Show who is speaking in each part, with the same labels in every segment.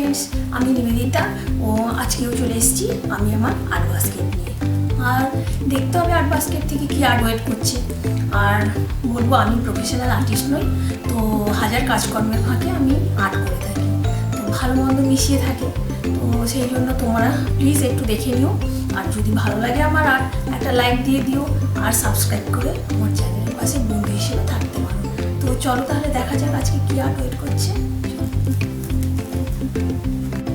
Speaker 1: Friends, আমি নিবেদিতা ও আজকেও চলে এসেছি আমি আমার আর্ট বাস্কেট নিয়ে। আর দেখতে হবে আর্ট বাস্কেট থেকে কী আর্ট ওয়েট করছে। আর বলবো আমি প্রফেশনাল আর্টিস্ট নই, তো হাজার কাজকর্মের ফাঁকে আমি আর্ট করে থাকি, তো ভালো মন্দ মিশিয়ে থাকে। তো সেই জন্য তোমরা প্লিজ একটু দেখে নিও, আর যদি ভালো লাগে আমার আর্ট একটা লাইক দিয়ে দিও, আর সাবস্ক্রাইব করে আমার চ্যানেলের পাশে বন্ধু হিসেবে থাকতে পারো। তো চলো তাহলে দেখা যাক আজকে কী আর্ট ওয়েট করছে।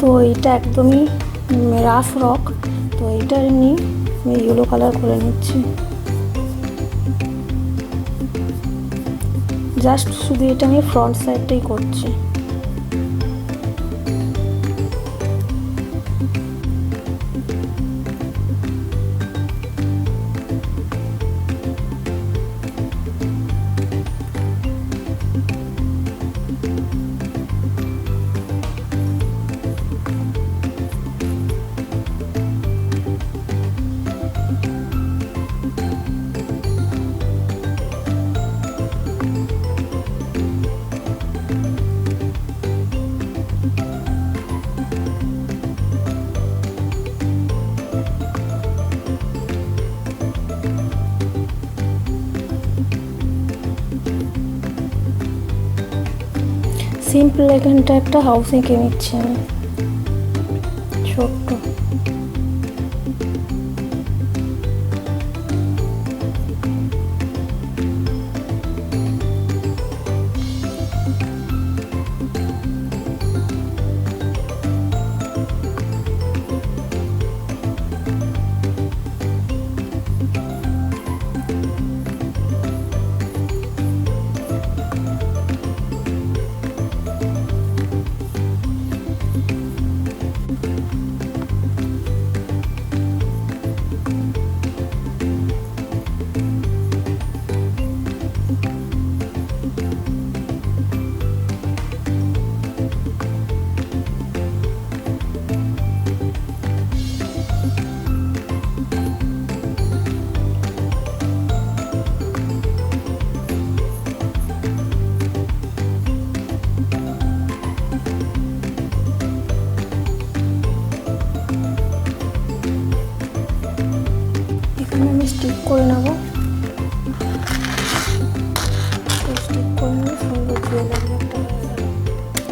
Speaker 2: তো এটা একদমই রাফ রক, তো এটা এমনি আমি ইয়েলো কালার করে নিচ্ছি। জাস্ট শুধু এটা আমি ফ্রন্ট সাইডটাই করছি। সিম্পল এখানটা একটা হাউস এঁকে নিচ্ছি আমি ছোট্ট। আমি স্টিক করে নেব, স্টিক করে নিয়ে সুন্দর জুয়েলারি একটা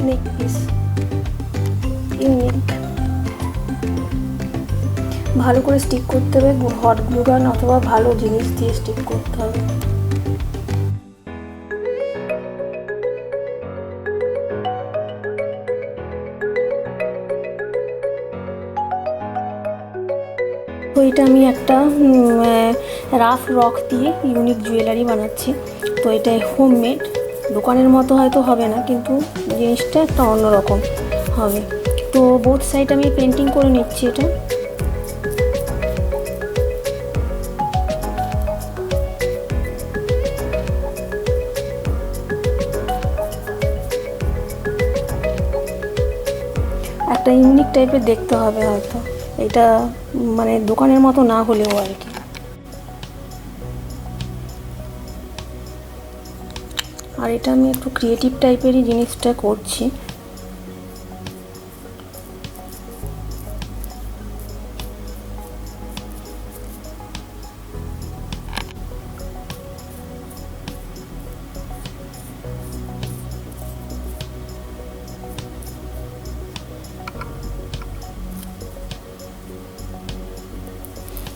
Speaker 2: নেক পিস ইউনিক। ভালো করে স্টিক করতে হবে, হট গ্লু গান অথবা ভালো জিনিস দিয়ে স্টিক করতে হবে। তো এটা আমি একটা রাফ রক দিয়ে ইউনিক জুয়েলারি বানাচ্ছি। তো এটা হোমমেড, দোকানের মতো হয়তো হবে না, কিন্তু জিনিসটা একটা অন্যরকম হবে। তো বোথ সাইড আমি পেন্টিং করে নিচ্ছি। এটা একটা ইউনিক টাইপের দেখতে হবে হয়তো, এটা মানে দোকানের মতো না হলেও আর কি। আর এটা আমি একটু ক্রিয়েটিভ টাইপেরই জিনিসটা করছি।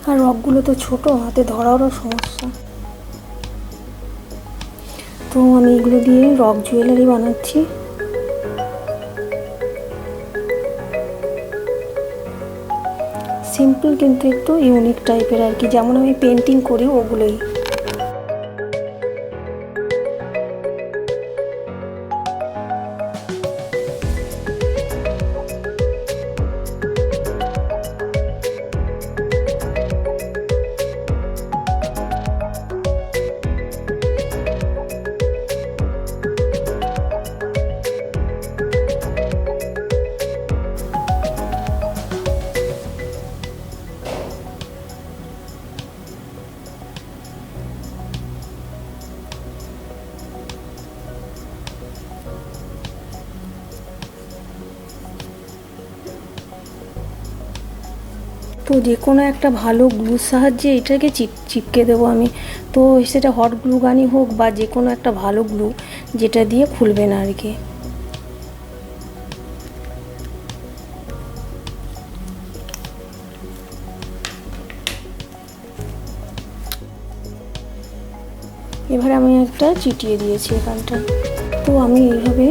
Speaker 2: আর রকগুলো তো ছোট, হাতে ধরারও সমস্যা। তো আমি এগুলো দিয়ে রক জুয়েলারি বানাচ্ছি। সিম্পল কিন্তু একটু ইউনিক টাইপের আর কি, যেমন আমি পেন্টিং করি ওগুলোই। তো যে কোনো একটা ভালো গ্লুর সাহায্যে এটাকে চিপকে দেবো আমি। তো সেটা হট গ্লু গানই হোক বা যে কোনো একটা ভালো গ্লু, যেটা দিয়ে খুলবে না আর কি। এবারে আমি একটা চিটিয়ে দিয়েছি এখানটা। তো আমি এইভাবে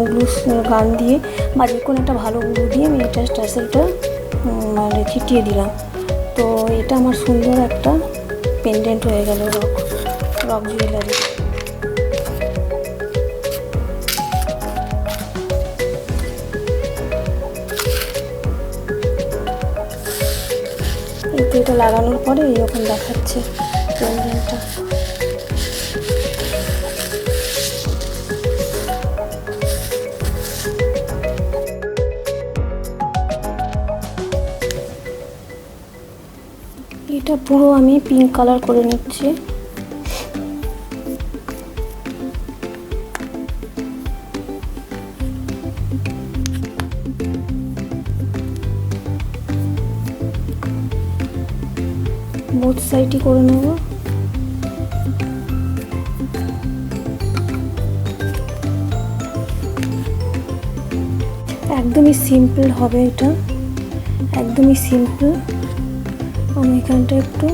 Speaker 2: গ্লু গান দিয়ে বা যে কোনো একটা ভালো গ্লু দিয়ে আমি এটা টাসেলটা মানে চিটিয়ে দিলাম। তো এটা আমার সুন্দর একটা পেন্ডেন্ট হয়ে গেল রক জুয়েলারি। এটা লাগানোর পরে এরকম দেখাচ্ছে পেন্ডেন্টটা। এটা পুরো আমি পিঙ্ক কালার করে নিচ্ছি। বোথ সাইডই করে নেব। একদমই সিম্পল হবে এটা, একদমই সিম্পল। আমি এখানটা একটু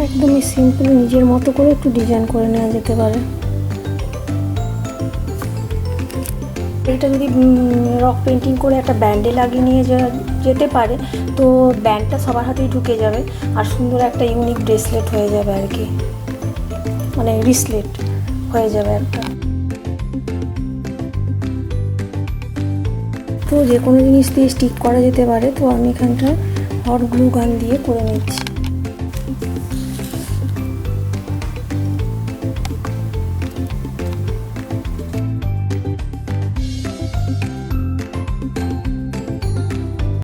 Speaker 2: একদমই সিম্পল নিজের মতো করে একটু ডিজাইন করে নেওয়া যেতে পারে। এটা যদি রক পেন্টিং করে একটা ব্যান্ডে লাগিয়ে নিয়ে যেতে পারে, তো ব্যান্ডটা সবার হাতেই ঢুকে যাবে আর সুন্দর একটা ইউনিক ব্রেসলেট হয়ে যাবে আর কি, মানে রিসলেট হয়ে যাবে একটা। তো যে কোনো জিনিস দিয়ে স্টিক করা যেতে পারে। তো আমি এখানটা হট গ্লু গান দিয়ে করে নিচ্ছি।